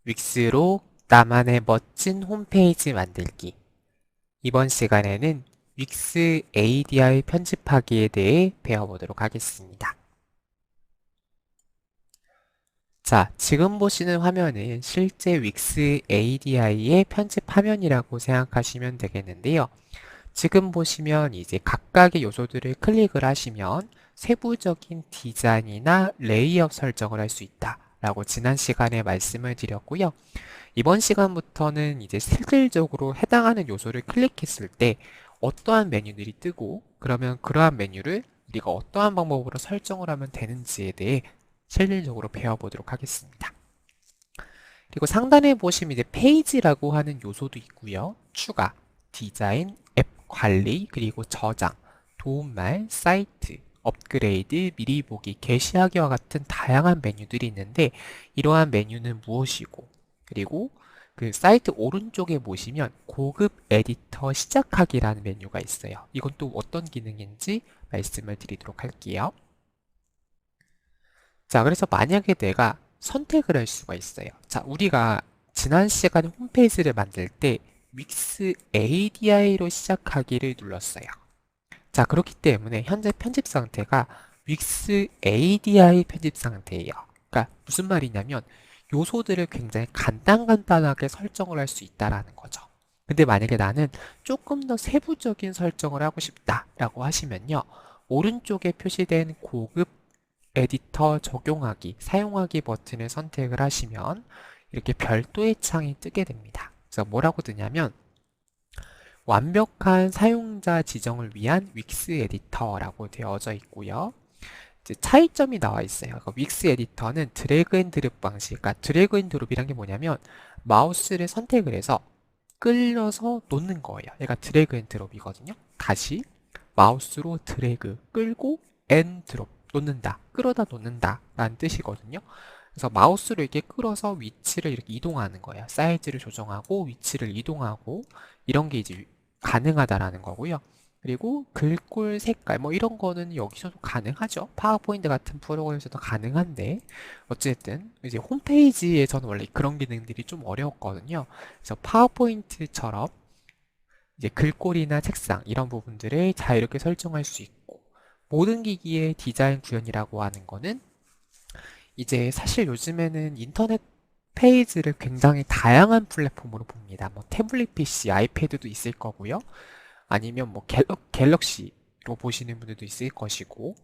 윅스로 나만의 멋진 홈페이지 만들기. 이번 시간에는 윅스 ADI 편집하기에 대해 배워보도록 하겠습니다. 자, 지금 보시는 화면은 실제 윅스 ADI의 편집 화면이라고 생각하시면 되겠는데요. 지금 보시면 이제 각각의 요소들을 클릭을 하시면 세부적인 디자인이나 레이아웃 설정을 할 수 있다 라고 지난 시간에 말씀을 드렸고요. 이번 시간부터는 이제 실질적으로 해당하는 요소를 클릭했을 때 어떠한 메뉴들이 뜨고 그러면 그러한 메뉴를 우리가 어떠한 방법으로 설정을 하면 되는지에 대해 실질적으로 배워보도록 하겠습니다. 그리고 상단에 보시면 이제 페이지라고 하는 요소도 있고요. 추가, 디자인, 앱 관리, 그리고 저장, 도움말, 사이트, 업그레이드, 미리 보기, 게시하기와 같은 다양한 메뉴들이 있는데 이러한 메뉴는 무엇이고 그리고 그 사이트 오른쪽에 보시면 고급 에디터 시작하기라는 메뉴가 있어요. 이건 또 어떤 기능인지 말씀을 드리도록 할게요. 자, 그래서 만약에 내가 선택을 할 수가 있어요. 자, 우리가 지난 시간에 홈페이지를 만들 때 윅스 ADI로 시작하기를 눌렀어요. 자, 그렇기 때문에 현재 편집 상태가 윅스 ADI 편집 상태예요. 그러니까 무슨 말이냐면 요소들을 굉장히 간단하게 설정을 할 수 있다라는 거죠. 근데 만약에 나는 조금 더 세부적인 설정을 하고 싶다라고 하시면요. 오른쪽에 표시된 고급 에디터 적용하기, 사용하기 버튼을 선택을 하시면 이렇게 별도의 창이 뜨게 됩니다. 그래서 뭐라고 뜨냐면 완벽한 사용자 지정을 위한 윅스 에디터라고 되어져 있고요. 이제 차이점이 나와 있어요. 그러니까 윅스 에디터는 드래그 앤 드롭 방식, 그러니까 드래그 앤 드롭이란 게 뭐냐면 마우스를 선택을 해서 끌려서 놓는 거예요. 얘가 드래그 앤 드롭이거든요. 다시 마우스로 드래그, 끌고 앤 드롭, 놓는다, 끌어다 놓는다 라는 뜻이거든요. 그래서 마우스로 이렇게 끌어서 위치를 이렇게 이동하는 거예요. 사이즈를 조정하고 위치를 이동하고 이런 게 이제 가능하다라는 거고요. 그리고 글꼴 색깔 뭐 이런 거는 여기서도 가능하죠. 파워포인트 같은 프로그램에서도 가능한데 어쨌든 이제 홈페이지에서는 원래 그런 기능들이 좀 어려웠거든요. 그래서 파워포인트처럼 이제 글꼴이나 책상 이런 부분들을 자유롭게 설정할 수 있고 모든 기기의 디자인 구현이라고 하는 거는 이제 사실 요즘에는 인터넷 페이지를 굉장히 다양한 플랫폼으로 봅니다. 뭐 태블릿 PC, 아이패드도 있을 거고요. 아니면 뭐 갤럭시로 보시는 분들도 있을 것이고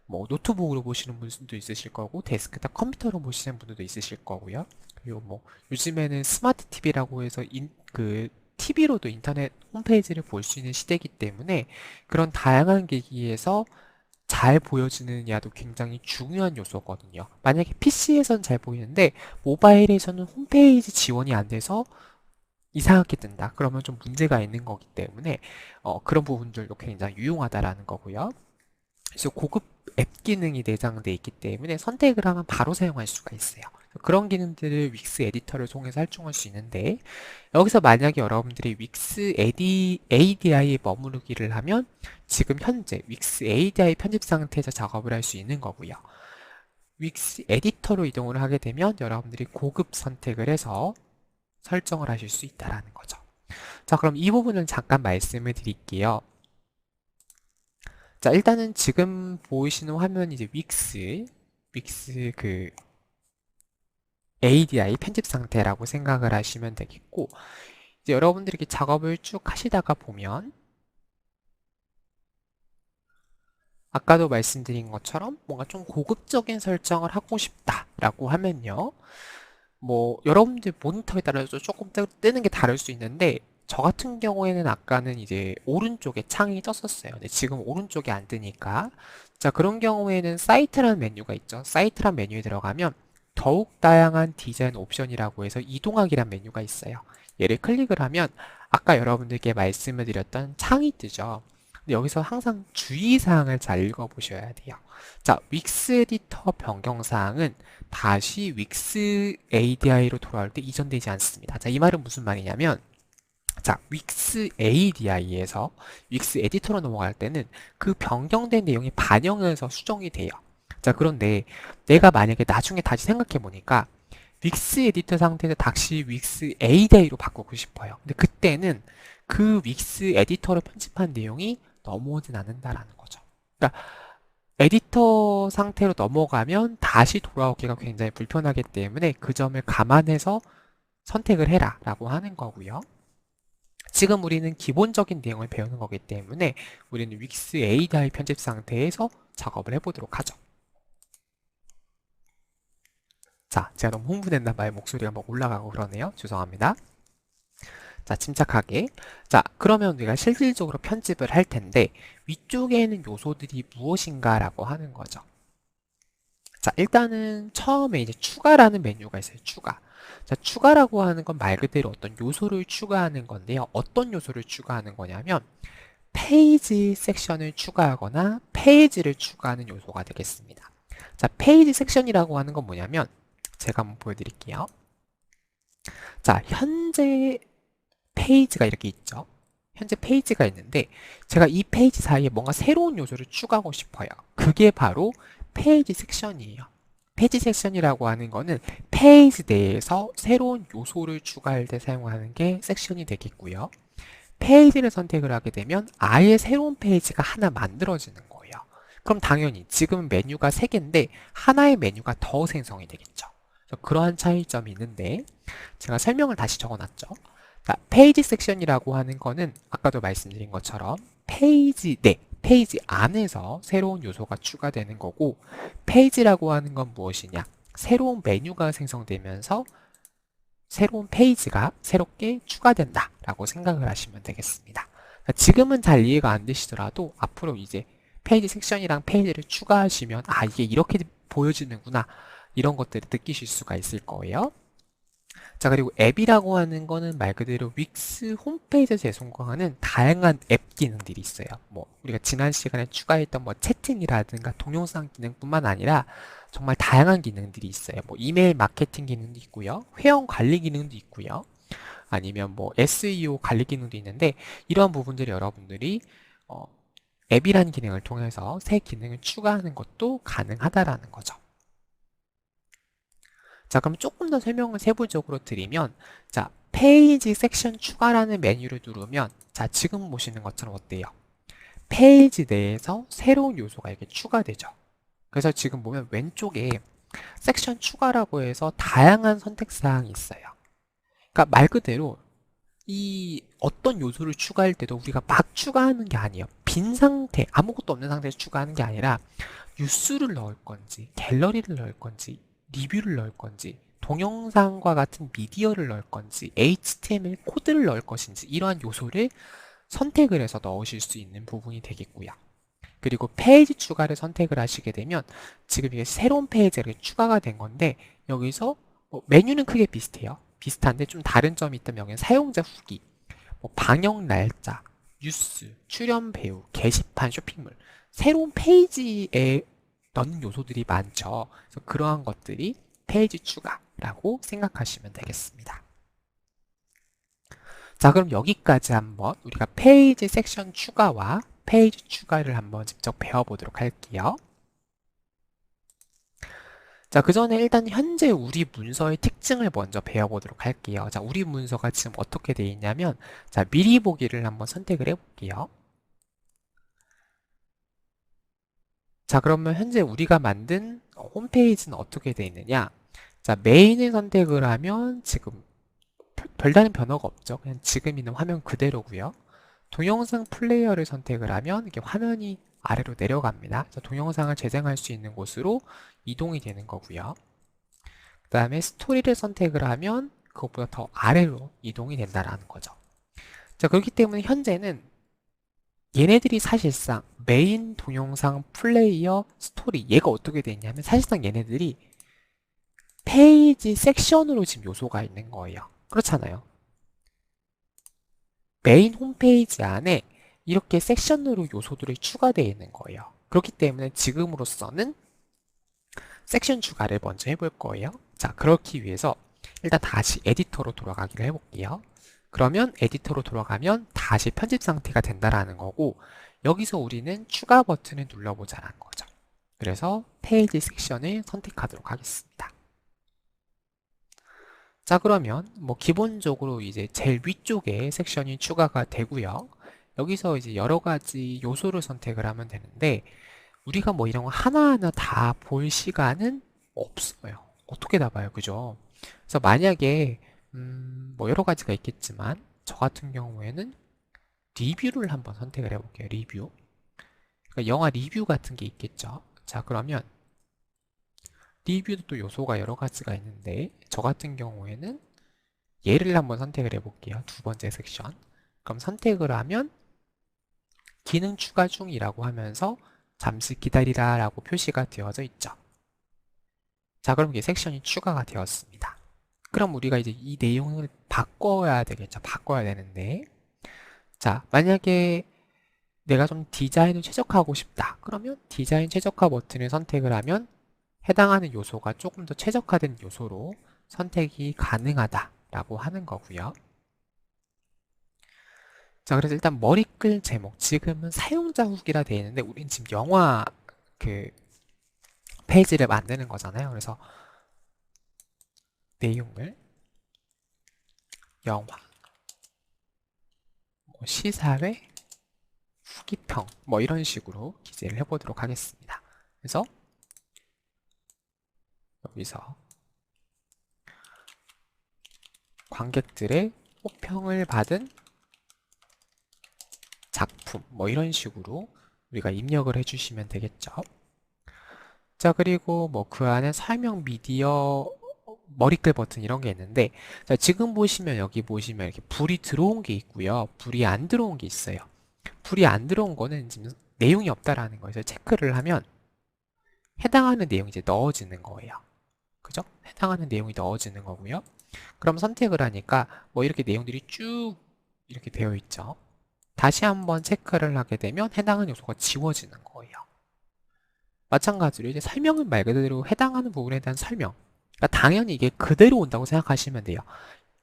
뭐 노트북으로 보시는 분들도 있으실 거고 데스크탑 컴퓨터로 보시는 분들도 있으실 거고요. 그리고 뭐 요즘에는 스마트 TV라고 해서 그 TV로도 인터넷 홈페이지를 볼 수 있는 시대이기 때문에 그런 다양한 기기에서 잘 보여지느냐도 굉장히 중요한 요소거든요. 만약에 PC에선 잘 보이는데 모바일에서는 홈페이지 지원이 안 돼서 이상하게 뜬다. 그러면 좀 문제가 있는 거기 때문에 그런 부분들도 굉장히 유용하다라는 거고요. 그래서 고급 앱 기능이 내장되어 있기 때문에 선택을 하면 바로 사용할 수가 있어요. 그런 기능들을 윅스 에디터를 통해서 활용할 수 있는데 여기서 만약에 여러분들이 윅스 ADI에 머무르기를 하면 지금 현재 윅스 ADI 편집 상태에서 작업을 할 수 있는 거고요. 윅스 에디터로 이동을 하게 되면 여러분들이 고급 선택을 해서 설정을 하실 수 있다는 거죠. 자, 그럼 이 부분은 잠깐 말씀을 드릴게요. 자, 일단은 지금 보이시는 화면이 이제 윅스 그 ADI 편집 상태라고 생각을 하시면 되겠고, 이제 여러분들이 이렇게 작업을 쭉 하시다가 보면, 아까도 말씀드린 것처럼 뭔가 좀 고급적인 설정을 하고 싶다라고 하면요. 뭐, 여러분들 모니터에 따라서 조금 뜨는 게 다를 수 있는데, 저 같은 경우에는 아까는 이제 오른쪽에 창이 떴었어요. 근데 지금 오른쪽에 안 뜨니까. 자, 그런 경우에는 사이트라는 메뉴가 있죠. 사이트란 메뉴에 들어가면 더욱 다양한 디자인 옵션이라고 해서 이동하기란 메뉴가 있어요. 얘를 클릭을 하면 아까 여러분들께 말씀을 드렸던 창이 뜨죠. 근데 여기서 항상 주의사항을 잘 읽어보셔야 돼요. 자, 윅스 에디터 변경사항은 다시 윅스 ADI로 돌아올 때 이전되지 않습니다. 자, 이 말은 무슨 말이냐면 자, 윅스 ADI에서 윅스 에디터로 넘어갈 때는 그 변경된 내용이 반영해서 수정이 돼요. 자, 그런데 내가 만약에 나중에 다시 생각해 보니까 윅스 에디터 상태에서 다시 윅스 A다이로 바꾸고 싶어요. 근데 그때는 그 윅스 에디터로 편집한 내용이 넘어오진 않는다라는 거죠. 그러니까 에디터 상태로 넘어가면 다시 돌아오기가 굉장히 불편하기 때문에 그 점을 감안해서 선택을 해라 라고 하는 거고요. 지금 우리는 기본적인 내용을 배우는 거기 때문에 우리는 윅스 A다이 편집 상태에서 작업을 해보도록 하죠. 자, 제가 너무 흥분했나 봐요. 목소리가 막 올라가고 그러네요. 죄송합니다. 자, 침착하게. 자, 그러면 우리가 실질적으로 편집을 할 텐데 위쪽에 있는 요소들이 무엇인가라고 하는 거죠. 자, 일단은 처음에 이제 추가라는 메뉴가 있어요. 추가. 자, 추가라고 하는 건 말 그대로 어떤 요소를 추가하는 건데요. 어떤 요소를 추가하는 거냐면 페이지 섹션을 추가하거나 페이지를 추가하는 요소가 되겠습니다. 자, 페이지 섹션이라고 하는 건 뭐냐면 제가 한번 보여드릴게요. 자, 현재 페이지가 이렇게 있죠. 현재 페이지가 있는데 제가 이 페이지 사이에 뭔가 새로운 요소를 추가하고 싶어요. 그게 바로 페이지 섹션이에요. 페이지 섹션이라고 하는 거는 페이지 내에서 새로운 요소를 추가할 때 사용하는 게 섹션이 되겠고요. 페이지를 선택을 하게 되면 아예 새로운 페이지가 하나 만들어지는 거예요. 그럼 당연히 지금 메뉴가 3개인데 하나의 메뉴가 더 생성이 되겠죠. 그러한 차이점이 있는데 제가 설명을 다시 적어놨죠. 자, 페이지 섹션이라고 하는 거는 아까도 말씀드린 것처럼 페이지 내, 페이지 안에서 새로운 요소가 추가되는 거고 페이지라고 하는 건 무엇이냐? 새로운 메뉴가 생성되면서 새로운 페이지가 새롭게 추가된다 라고 생각을 하시면 되겠습니다. 지금은 잘 이해가 안 되시더라도 앞으로 이제 페이지 섹션이랑 페이지를 추가하시면 아 이게 이렇게 보여지는구나 이런 것들을 느끼실 수가 있을 거예요. 자, 그리고 앱이라고 하는 거는 말 그대로 윅스 홈페이지에서 제공하는 다양한 앱 기능들이 있어요. 뭐 우리가 지난 시간에 추가했던 뭐 채팅이라든가 동영상 기능뿐만 아니라 정말 다양한 기능들이 있어요. 뭐 이메일 마케팅 기능도 있고요. 회원 관리 기능도 있고요. 아니면 뭐 SEO 관리 기능도 있는데 이러한 부분들이 여러분들이 앱이라는 기능을 통해서 새 기능을 추가하는 것도 가능하다라는 거죠. 자, 그럼 조금 더 설명을 세부적으로 드리면 자, 페이지 섹션 추가라는 메뉴를 누르면 자, 지금 보시는 것처럼 어때요? 페이지 내에서 새로운 요소가 이렇게 추가되죠. 그래서 지금 보면 왼쪽에 섹션 추가라고 해서 다양한 선택 사항이 있어요. 그러니까 말 그대로 이 어떤 요소를 추가할 때도 우리가 막 추가하는 게 아니에요. 빈 상태, 아무것도 없는 상태에서 추가하는 게 아니라 뉴스를 넣을 건지, 갤러리를 넣을 건지, 리뷰를 넣을 건지, 동영상과 같은 미디어를 넣을 건지, HTML 코드를 넣을 것인지 이러한 요소를 선택을 해서 넣으실 수 있는 부분이 되겠고요. 그리고 페이지 추가를 선택을 하시게 되면 지금 이게 새로운 페이지가 추가가 된 건데 여기서 뭐 메뉴는 크게 비슷해요. 비슷한데 좀 다른 점이 있다면 여기는 사용자 후기, 뭐 방영 날짜, 뉴스, 출연 배우, 게시판, 쇼핑몰 새로운 페이지에 넣는 요소들이 많죠. 그래서 그러한 것들이 페이지 추가라고 생각하시면 되겠습니다. 자, 그럼 여기까지 한번 우리가 페이지 섹션 추가와 페이지 추가를 한번 직접 배워보도록 할게요. 자, 그 전에 일단 현재 우리 문서의 특징을 먼저 배워보도록 할게요. 자, 우리 문서가 지금 어떻게 되어 있냐면 자, 미리 보기를 한번 선택을 해볼게요. 자, 그러면 현재 우리가 만든 홈페이지는 어떻게 되어 있느냐? 자, 메인을 선택을 하면 지금 별다른 변화가 없죠. 그냥 지금 있는 화면 그대로고요. 동영상 플레이어를 선택을 하면 이렇게 화면이 아래로 내려갑니다. 그래서 동영상을 재생할 수 있는 곳으로 이동이 되는 거고요. 그 다음에 스토리를 선택을 하면 그것보다 더 아래로 이동이 된다는 거죠. 자, 그렇기 때문에 현재는 얘네들이 사실상 메인 동영상 플레이어 스토리 얘가 어떻게 되어 있냐면 사실상 얘네들이 페이지 섹션으로 지금 요소가 있는 거예요. 그렇잖아요. 메인 홈페이지 안에 이렇게 섹션으로 요소들이 추가되어 있는 거예요. 그렇기 때문에 지금으로서는 섹션 추가를 먼저 해볼 거예요. 자, 그렇기 위해서 일단 다시 에디터로 돌아가기를 해볼게요. 그러면 에디터로 돌아가면 다시 편집 상태가 된다라는 거고 여기서 우리는 추가 버튼을 눌러보자는 거죠. 그래서 페이지 섹션을 선택하도록 하겠습니다. 자, 그러면 뭐 기본적으로 이제 제일 위쪽에 섹션이 추가가 되고요. 여기서 이제 여러 가지 요소를 선택을 하면 되는데 우리가 뭐 이런 거 하나하나 다 볼 시간은 없어요. 어떻게 다 봐요, 그죠? 그래서 만약에 뭐 여러 가지가 있겠지만 저 같은 경우에는 리뷰를 한번 선택을 해볼게요. 리뷰. 그러니까 영화 리뷰 같은 게 있겠죠. 자, 그러면 리뷰도 또 요소가 여러 가지가 있는데 저 같은 경우에는 얘를 한번 선택을 해볼게요. 두 번째 섹션. 그럼 선택을 하면 기능 추가 중이라고 하면서 잠시 기다리라 라고 표시가 되어져 있죠. 자, 그럼 이게 섹션이 추가가 되었습니다. 그럼 우리가 이제 이 내용을 바꿔야 되겠죠. 바꿔야 되는데 자, 만약에 내가 좀 디자인을 최적화하고 싶다. 그러면 디자인 최적화 버튼을 선택을 하면 해당하는 요소가 조금 더 최적화된 요소로 선택이 가능하다라고 하는 거고요. 자, 그래서 일단 머리글 제목. 지금은 사용자 후기라 되어 있는데 우린 지금 영화 그 페이지를 만드는 거잖아요. 그래서 내용을 영화, 뭐 시사회, 후기평 뭐 이런 식으로 기재를 해보도록 하겠습니다. 그래서 여기서 관객들의 호평을 받은 작품 뭐 이런 식으로 우리가 입력을 해주시면 되겠죠. 자, 그리고 뭐 그 안에 설명 미디어 머리글 버튼 이런 게 있는데 자, 지금 보시면 여기 보시면 이렇게 불이 들어온 게 있고요. 불이 안 들어온 게 있어요. 불이 안 들어온 거는 지금 내용이 없다라는 거에서 체크를 하면 해당하는 내용이 이제 넣어지는 거예요. 그죠? 해당하는 내용이 넣어지는 거고요. 그럼 선택을 하니까 뭐 이렇게 내용들이 쭉 이렇게 되어 있죠. 다시 한번 체크를 하게 되면 해당하는 요소가 지워지는 거예요. 마찬가지로 이제 설명은 말 그대로 해당하는 부분에 대한 설명. 그러니까 당연히 이게 그대로 온다고 생각하시면 돼요.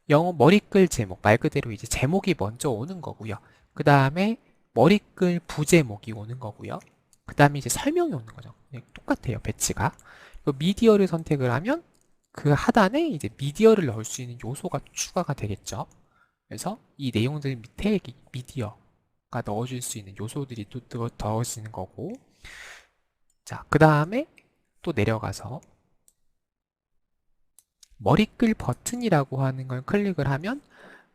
영어 머리글 제목, 말 그대로 이제 제목이 먼저 오는 거고요. 그 다음에 머리글 부제목이 오는 거고요. 그 다음에 이제 설명이 오는 거죠. 똑같아요, 배치가. 미디어를 선택을 하면 그 하단에 이제 미디어를 넣을 수 있는 요소가 추가가 되겠죠. 그래서 이 내용들 밑에 미디어가 넣어줄 수 있는 요소들이 또 넣어지는 거고. 자, 그 다음에 또 내려가서 머리글 버튼이라고 하는 걸 클릭을 하면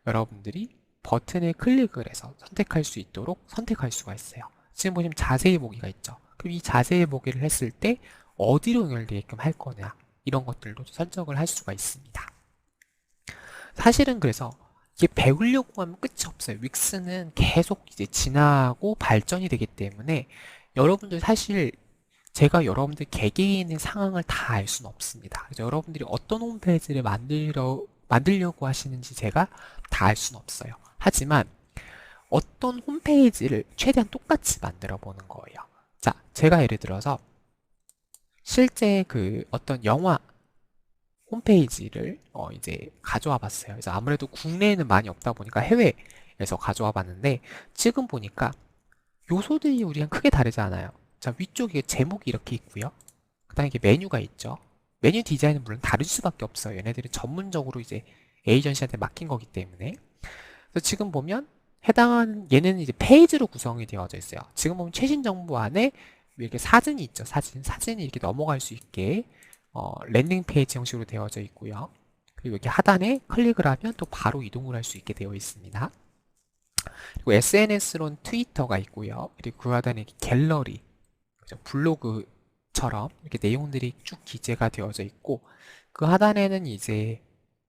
여러분들이 버튼을 클릭을 해서 선택할 수 있도록 선택할 수가 있어요. 지금 보시면 자세히 보기가 있죠. 그럼 이 자세히 보기를 했을 때 어디로 연결되게끔 할 거냐 이런 것들도 설정을 할 수가 있습니다. 사실은 그래서 이게 배우려고 하면 끝이 없어요. 윅스는 계속 이제 진화하고 발전이 되기 때문에 여러분들 사실 제가 여러분들 개개인의 상황을 다 알 수는 없습니다. 그래서 여러분들이 어떤 홈페이지를 만들려고 하시는지 제가 다 알 수는 없어요. 하지만 어떤 홈페이지를 최대한 똑같이 만들어 보는 거예요. 자, 제가 예를 들어서 실제 그 어떤 영화 홈페이지를 이제 가져와 봤어요. 그래서 아무래도 국내에는 많이 없다 보니까 해외에서 가져와 봤는데 지금 보니까 요소들이 우리랑 크게 다르지 않아요. 자, 위쪽에 제목이 이렇게 있고요. 그 다음에 이게 메뉴가 있죠. 메뉴 디자인은 물론 다를 수밖에 없어요. 얘네들은 전문적으로 이제 에이전시한테 맡긴 거기 때문에. 그래서 지금 보면 해당하는 얘는 이제 페이지로 구성이 되어져 있어요. 지금 보면 최신 정보 안에 이렇게 사진이 있죠. 사진이 이렇게 넘어갈 수 있게 랜딩 페이지 형식으로 되어져 있고요. 그리고 여기 하단에 클릭을 하면 또 바로 이동을 할 수 있게 되어 있습니다. 그리고 SNS로는 트위터가 있고요. 그리고 그 하단에 갤러리, 블로그처럼 이렇게 내용들이 쭉 기재가 되어져 있고 그 하단에는 이제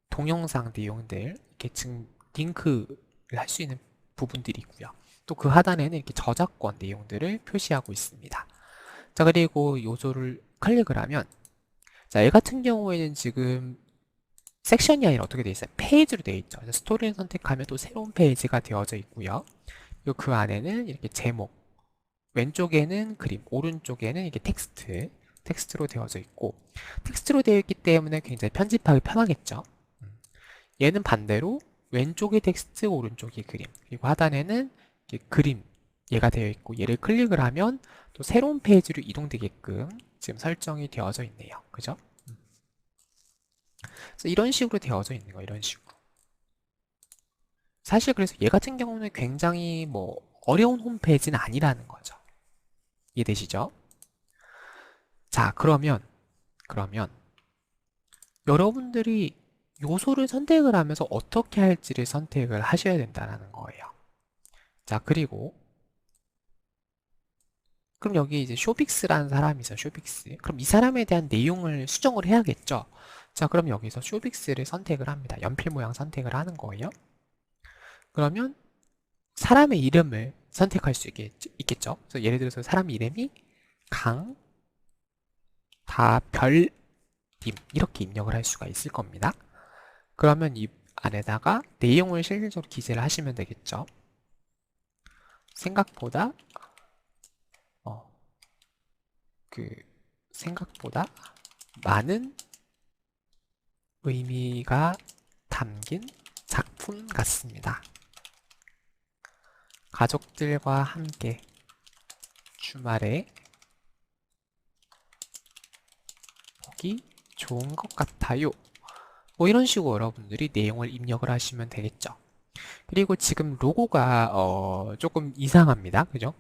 동영상 내용들 이렇게 지금 링크를 할 수 있는 부분들이 있고요. 또 그 하단에는 이렇게 저작권 내용들을 표시하고 있습니다. 자, 그리고 요소를 클릭을 하면 자, 얘 같은 경우에는 지금 섹션이 아니라 어떻게 되어 있어요? 페이지로 되어 있죠. 그래서 스토리를 선택하면 또 새로운 페이지가 되어져 있고요. 그리고 그 안에는 이렇게 제목, 왼쪽에는 그림, 오른쪽에는 이게 텍스트로 되어져 있고 텍스트로 되어 있기 때문에 굉장히 편집하기 편하겠죠. 얘는 반대로 왼쪽에 텍스트, 오른쪽이 그림, 그리고 하단에는 그림 얘가 되어 있고 얘를 클릭을 하면 또 새로운 페이지로 이동되게끔 지금 설정이 되어져 있네요. 그죠? 그래서 이런 식으로 되어져 있는 거예요. 이런 식으로. 사실 그래서 얘 같은 경우는 굉장히 뭐 어려운 홈페이지는 아니라는 거죠. 이해되시죠? 자, 그러면 여러분들이 요소를 선택을 하면서 어떻게 할지를 선택을 하셔야 된다는 거예요. 자, 그럼 여기 이제 쇼빅스라는 사람이 있어요. 쇼빅스. 그럼 이 사람에 대한 내용을 수정을 해야겠죠. 자, 그럼 여기서 쇼빅스를 선택을 합니다. 연필 모양 선택을 하는 거예요. 그러면 사람의 이름을 선택할 수 있겠죠. 그래서 예를 들어서 사람 이름이 강다별님 이렇게 입력을 할 수가 있을 겁니다. 그러면 이 안에다가 내용을 실질적으로 기재를 하시면 되겠죠. 생각보다 어, 그 생각보다 많은 의미가 담긴 작품 같습니다. 가족들과 함께 주말에 보기 좋은 것 같아요. 뭐 이런 식으로 여러분들이 내용을 입력을 하시면 되겠죠. 그리고 지금 로고가 조금 이상합니다. 그죠?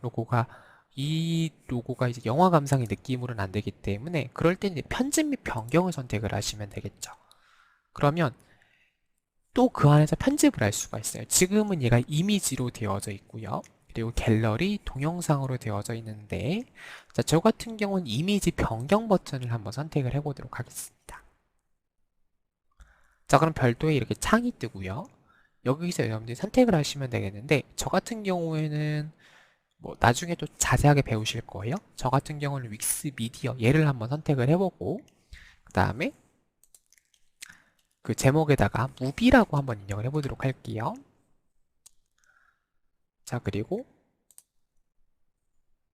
이 로고가 이제 영화 감상의 느낌으로는 안 되기 때문에 그럴 때 이제 편집 및 변경을 선택을 하시면 되겠죠. 그러면 또 그 안에서 편집을 할 수가 있어요. 지금은 얘가 이미지로 되어져 있고요. 그리고 갤러리, 동영상으로 되어져 있는데 자, 저 같은 경우는 이미지 변경 버튼을 한번 선택을 해보도록 하겠습니다. 자, 그럼 별도의 이렇게 창이 뜨고요. 여기서 여러분들이 선택을 하시면 되겠는데 저 같은 경우에는 뭐 나중에 또 자세하게 배우실 거예요. 저 같은 경우는 윅스 미디어 얘를 한번 선택을 해보고 그 다음에 그 제목에다가 무비라고 한번 입력을 해보도록 할게요. 자, 그리고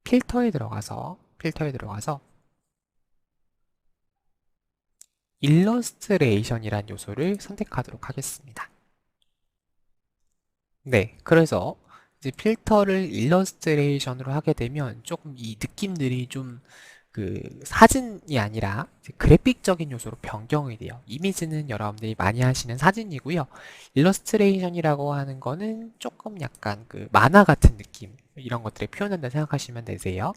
필터에 들어가서 일러스트레이션이란 요소를 선택하도록 하겠습니다. 네, 그래서 이제 필터를 일러스트레이션으로 하게 되면 조금 이 느낌들이 좀 그 사진이 아니라 그래픽적인 요소로 변경이 돼요. 이미지는 여러분들이 많이 하시는 사진이고요. 일러스트레이션이라고 하는 거는 조금 약간 그 만화 같은 느낌 이런 것들을 표현한다 생각하시면 되세요.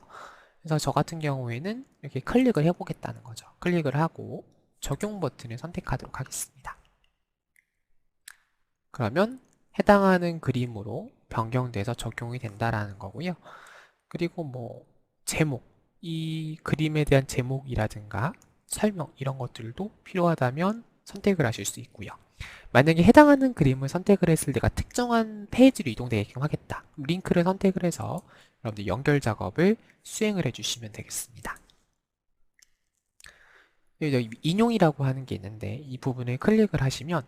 그래서 저 같은 경우에는 이렇게 클릭을 해보겠다는 거죠. 클릭을 하고 적용 버튼을 선택하도록 하겠습니다. 그러면 해당하는 그림으로 변경돼서 적용이 된다라는 거고요. 그리고 뭐 제목, 이 그림에 대한 제목이라든가 설명 이런 것들도 필요하다면 선택을 하실 수 있고요. 만약에 해당하는 그림을 선택을 했을 때가 특정한 페이지로 이동되게끔 하겠다. 링크를 선택을 해서 여러분들 연결 작업을 수행을 해주시면 되겠습니다. 여기 인용이라고 하는 게 있는데 이 부분을 클릭을 하시면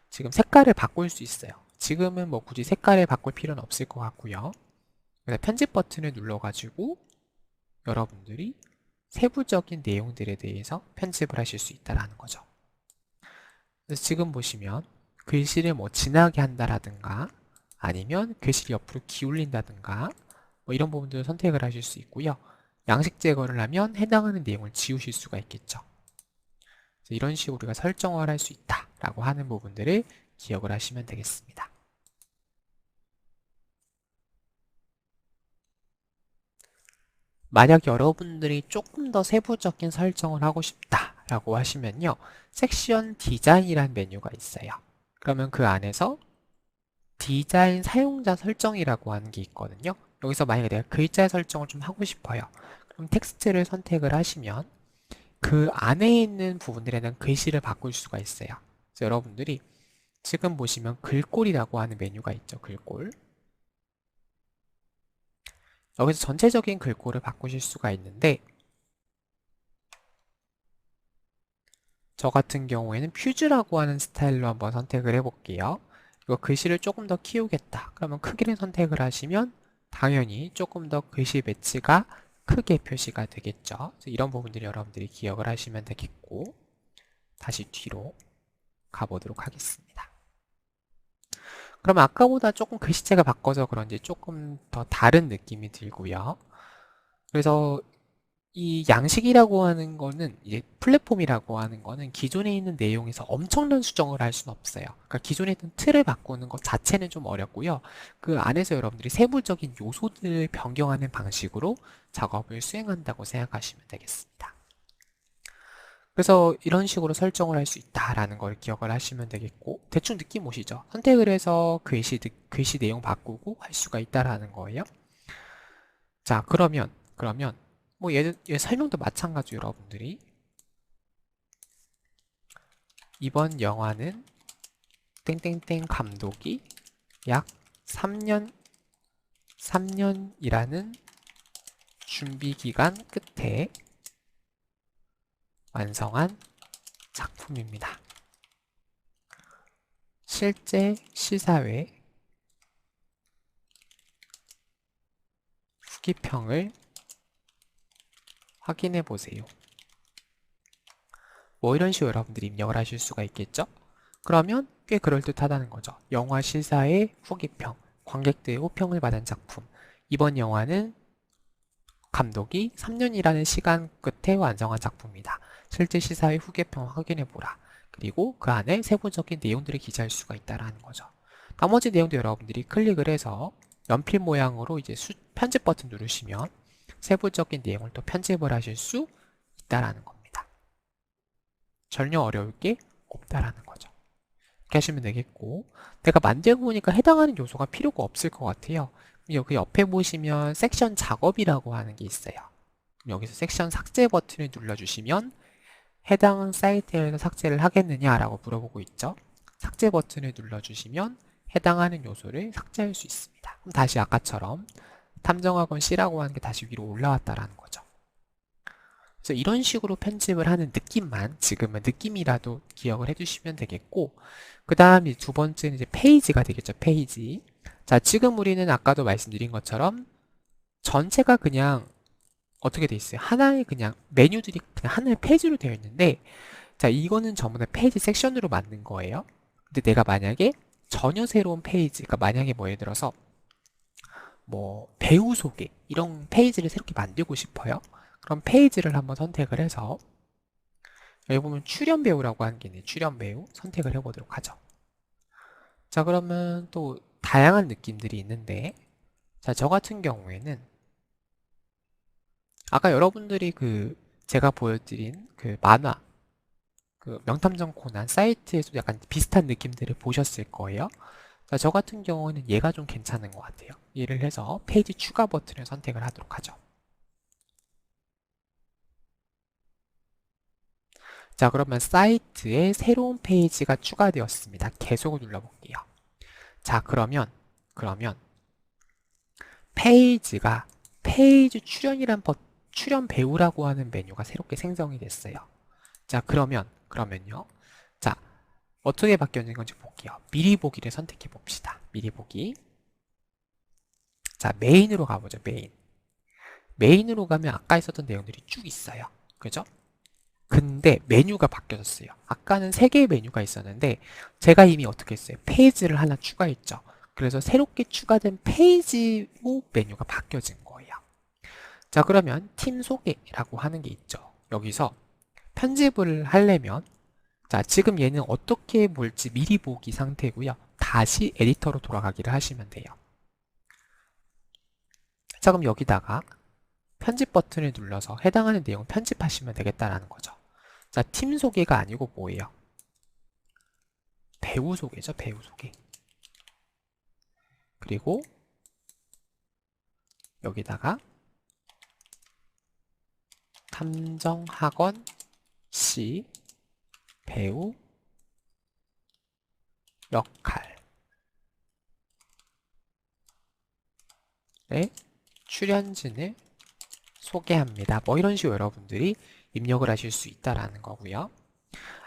지금 색깔을 바꿀 수 있어요. 지금은 뭐 굳이 색깔을 바꿀 필요는 없을 것 같고요. 그래서 편집 버튼을 눌러가지고 여러분들이 세부적인 내용들에 대해서 편집을 하실 수 있다는 거죠. 그래서 지금 보시면 글씨를 뭐 진하게 한다라든가 아니면 글씨를 옆으로 기울인다든가 뭐 이런 부분들을 선택을 하실 수 있고요. 양식 제거를 하면 해당하는 내용을 지우실 수가 있겠죠. 이런 식으로 우리가 설정을 할 수 있다라고 하는 부분들을 기억을 하시면 되겠습니다. 만약 여러분들이 조금 더 세부적인 설정을 하고 싶다라고 하시면요. 섹션 디자인이라는 메뉴가 있어요. 그러면 그 안에서 디자인 사용자 설정이라고 하는 게 있거든요. 여기서 만약에 내가 글자 설정을 좀 하고 싶어요. 그럼 텍스트를 선택을 하시면 그 안에 있는 부분들에 대한 글씨를 바꿀 수가 있어요. 그래서 여러분들이 지금 보시면 글꼴이라고 하는 메뉴가 있죠. 글꼴. 여기서 전체적인 글꼴을 바꾸실 수가 있는데 저 같은 경우에는 퓨즈라고 하는 스타일로 한번 선택을 해볼게요. 이거 글씨를 조금 더 키우겠다. 그러면 크기를 선택을 하시면 당연히 조금 더 글씨 배치가 크게 표시가 되겠죠. 이런 부분들이 여러분들이 기억을 하시면 되겠고 다시 뒤로 가보도록 하겠습니다. 그러면 아까보다 조금 글씨체가 바꿔서 그런지 조금 더 다른 느낌이 들고요. 그래서 이 양식이라고 하는 거는 이제 플랫폼이라고 하는 거는 기존에 있는 내용에서 엄청난 수정을 할 수는 없어요. 그러니까 기존에 있던 틀을 바꾸는 것 자체는 좀 어렵고요. 그 안에서 여러분들이 세부적인 요소들을 변경하는 방식으로 작업을 수행한다고 생각하시면 되겠습니다. 그래서 이런 식으로 설정을 할 수 있다라는 걸 기억을 하시면 되겠고, 대충 느낌 오시죠? 선택을 해서 글씨 내용 바꾸고 할 수가 있다라는 거예요. 자, 그러면 뭐 얘 설명도 마찬가지로 여러분들이 이번 영화는 땡땡땡 감독이 약 3년이라는 준비 기간 끝에 완성한 작품입니다. 실제 시사회 후기평을 확인해 보세요. 뭐 이런 식으로 여러분들이 입력을 하실 수가 있겠죠? 그러면 꽤 그럴듯하다는 거죠. 영화 시사회 후기평, 관객들의 호평을 받은 작품. 이번 영화는 감독이 3년이라는 시간 끝에 완성한 작품이다. 실제 시사회 후기평 확인해보라. 그리고 그 안에 세부적인 내용들을 기재할 수가 있다는 거죠. 나머지 내용도 여러분들이 클릭을 해서 연필 모양으로 이제 편집 버튼 누르시면 세부적인 내용을 또 편집을 하실 수 있다는 겁니다. 전혀 어려울 게 없다라는 거죠. 이렇게 하시면 되겠고, 내가 만들고 보니까 해당하는 요소가 필요가 없을 것 같아요. 여기 옆에 보시면 섹션 작업이라고 하는 게 있어요. 여기서 섹션 삭제 버튼을 눌러주시면 해당 사이트에서 삭제를 하겠느냐라고 물어보고 있죠. 삭제 버튼을 눌러주시면 해당하는 요소를 삭제할 수 있습니다. 그럼 다시 아까처럼 탐정학원 C라고 하는 게 다시 위로 올라왔다라는 거죠. 그래서 이런 식으로 편집을 하는 느낌만 지금은 느낌이라도 기억을 해주시면 되겠고, 그 다음이 두 번째는 이제 페이지가 되겠죠. 페이지. 자, 지금 우리는 아까도 말씀드린 것처럼 전체가 그냥 어떻게 돼 있어요? 하나의 그냥 메뉴들이 그냥 하나의 페이지로 되어 있는데, 자, 이거는 전부 다 페이지 섹션으로 만든 거예요. 근데 내가 만약에 전혀 새로운 페이지, 그러니까 만약에 뭐 예를 들어서 뭐 배우 소개 이런 페이지를 새롭게 만들고 싶어요. 그럼 페이지를 한번 선택을 해서 여기 보면 출연 배우라고 하는 게 있네요. 출연 배우 선택을 해보도록 하죠. 자, 그러면 또 다양한 느낌들이 있는데, 자, 저 같은 경우에는 아까 여러분들이 그 제가 보여드린 그 만화 그 명탐정 코난 사이트에서 약간 비슷한 느낌들을 보셨을 거예요. 자, 저 같은 경우는 얘가 좀 괜찮은 것 같아요. 얘를 해서 페이지 추가 버튼을 선택을 하도록 하죠. 자, 그러면 사이트에 새로운 페이지가 추가되었습니다. 계속을 눌러볼게요. 자, 그러면 페이지가 페이지 출연 배우라고 하는 메뉴가 새롭게 생성이 됐어요. 자, 그러면요. 자, 어떻게 바뀌었는 건지 볼게요. 미리 보기를 선택해 봅시다. 미리 보기. 자, 메인으로 가보죠. 메인으로 가면 아까 있었던 내용들이 쭉 있어요. 그죠? 근데 메뉴가 바뀌어졌어요. 아까는 3개의 메뉴가 있었는데 제가 이미 어떻게 했어요? 페이지를 하나 추가했죠. 그래서 새롭게 추가된 페이지로 메뉴가 바뀌어진 거예요. 자, 그러면 팀 소개라고 하는 게 있죠. 여기서 편집을 하려면 자, 지금 얘는 어떻게 볼지 미리 보기 상태고요. 다시 에디터로 돌아가기를 하시면 돼요. 자, 그럼 여기다가 편집 버튼을 눌러서 해당하는 내용을 편집하시면 되겠다라는 거죠. 자, 팀 소개가 아니고 뭐예요? 배우 소개죠, 배우 소개. 그리고 여기다가 탐정학원 C 배우 역할의 출연진을 소개합니다. 뭐 이런 식으로 여러분들이 입력을 하실 수 있다라는 거고요.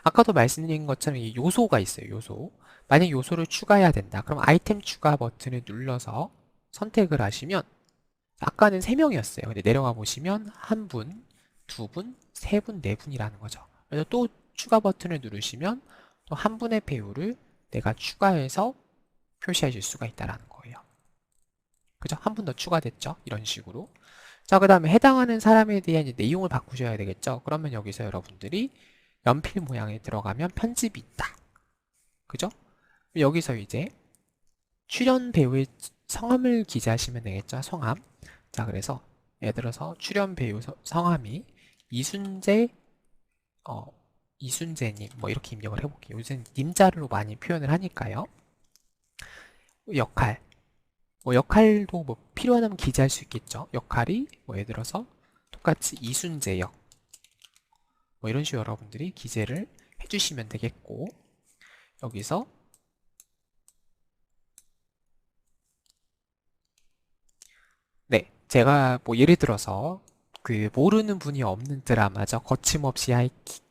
아까도 말씀드린 것처럼 이 요소가 있어요. 요소. 만약 요소를 추가해야 된다. 그럼 아이템 추가 버튼을 눌러서 선택을 하시면 아까는 3명이었어요. 근데 내려가 보시면 1분, 2분, 3분, 4분이라는 거죠. 그래서 또 추가 버튼을 누르시면 또 1분의 배우를 내가 추가해서 표시해 줄 수가 있다는 거예요. 그죠? 1분 더 추가됐죠? 이런 식으로. 자, 그 다음에 해당하는 사람에 대한 이제 내용을 바꾸셔야 되겠죠. 그러면 여기서 여러분들이 연필 모양에 들어가면 편집이 있다. 그죠? 여기서 이제 출연 배우의 성함을 기재하시면 되겠죠. 성함. 자, 그래서 예를 들어서 출연 배우 성함이 이순재, 어, 이순재님, 뭐 이렇게 입력을 해볼게요. 요즘 님자로 많이 표현을 하니까요. 역할. 뭐 역할도 뭐 필요하다면 기재할 수 있겠죠. 역할이 뭐 예를 들어서 똑같이 이순재 역. 뭐 이런 식으로 여러분들이 기재를 해주시면 되겠고, 여기서 네, 제가 뭐 예를 들어서 그 모르는 분이 없는 드라마죠. 거침없이 하이킥.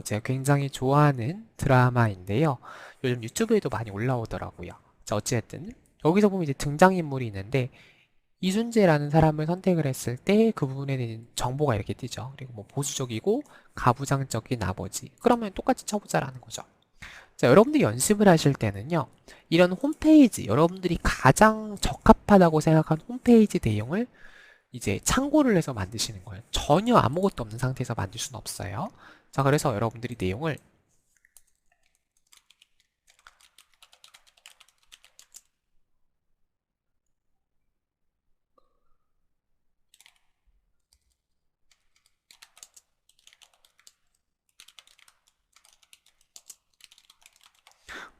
제가 굉장히 좋아하는 드라마인데요. 요즘 유튜브에도 많이 올라오더라고요. 자, 어찌됐든 여기서 보면 이제 등장인물이 있는데 이순재라는 사람을 선택을 했을 때 그 부분에 대한 정보가 이렇게 뜨죠. 그리고 뭐 보수적이고 가부장적인 아버지. 그러면 똑같이 쳐보자라는 거죠. 자, 여러분들이 연습을 하실 때는요, 이런 홈페이지, 여러분들이 가장 적합하다고 생각한 홈페이지 내용을 이제 참고를 해서 만드시는 거예요. 전혀 아무것도 없는 상태에서 만들 수는 없어요. 자, 그래서 여러분들이 내용을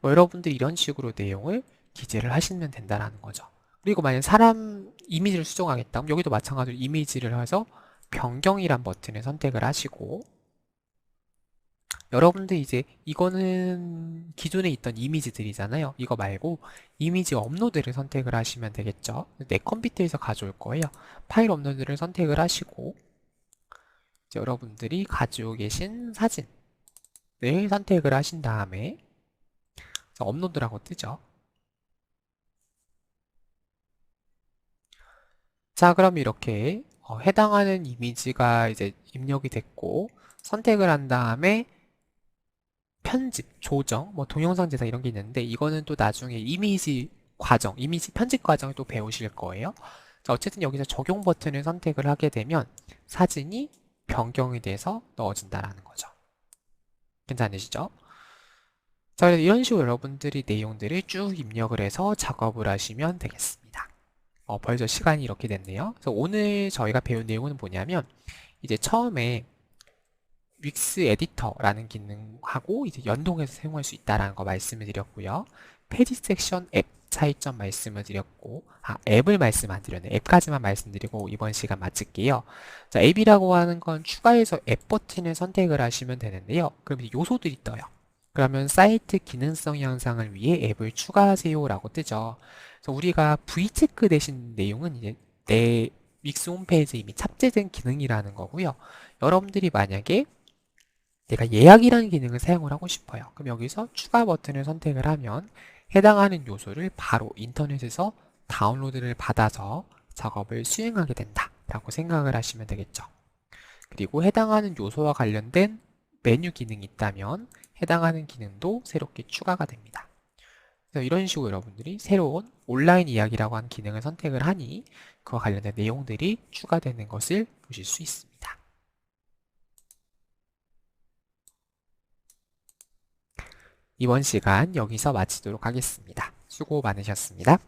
뭐 여러분들이 이런 식으로 내용을 기재를 하시면 된다는 거죠. 그리고 만약 사람 이미지를 수정하겠다. 그럼 여기도 마찬가지로 이미지를 해서 변경이란 버튼을 선택을 하시고 여러분들 이제 이거는 기존에 있던 이미지들이잖아요. 이거 말고 이미지 업로드를 선택을 하시면 되겠죠. 내 컴퓨터에서 가져올 거예요. 파일 업로드를 선택을 하시고 이제 여러분들이 가지고 계신 사진을 선택을 하신 다음에 업로드라고 뜨죠. 자, 그럼 이렇게 해당하는 이미지가 이제 입력이 됐고 선택을 한 다음에 편집, 조정, 뭐 동영상 제작 이런 게 있는데 이거는 또 나중에 이미지 과정, 이미지 편집 과정을 또 배우실 거예요. 자, 어쨌든 여기서 적용 버튼을 선택을 하게 되면 사진이 변경이 돼서 넣어진다라는 거죠. 괜찮으시죠? 자, 그래서 이런 식으로 여러분들이 내용들을 쭉 입력을 해서 작업을 하시면 되겠습니다. 벌써 시간이 이렇게 됐네요. 그래서 오늘 저희가 배운 내용은 뭐냐면 이제 처음에 윅스 에디터라는 기능하고 이제 연동해서 사용할 수 있다는 거 말씀을 드렸고요. 페이지 섹션 앱 차이점 말씀을 드렸고, 앱을 말씀 안 드렸네. 앱까지만 말씀드리고 이번 시간 마칠게요. 자, 앱이라고 하는 건 추가해서 앱 버튼을 선택을 하시면 되는데요. 그럼 이제 요소들이 떠요. 그러면 사이트 기능성 향상을 위해 앱을 추가하세요라고 뜨죠. 그래서 우리가 V체크 되신 내용은 이제 내 윅스 홈페이지에 이미 탑재된 기능이라는 거고요. 여러분들이 만약에 내가 예약이라는 기능을 사용을 하고 싶어요. 그럼 여기서 추가 버튼을 선택을 하면 해당하는 요소를 바로 인터넷에서 다운로드를 받아서 작업을 수행하게 된다 라고 생각을 하시면 되겠죠. 그리고 해당하는 요소와 관련된 메뉴 기능이 있다면 해당하는 기능도 새롭게 추가가 됩니다. 그래서 이런 식으로 여러분들이 새로운 온라인 이야기라고 하는 기능을 선택을 하니 그와 관련된 내용들이 추가되는 것을 보실 수 있습니다. 이번 시간 여기서 마치도록 하겠습니다. 수고 많으셨습니다.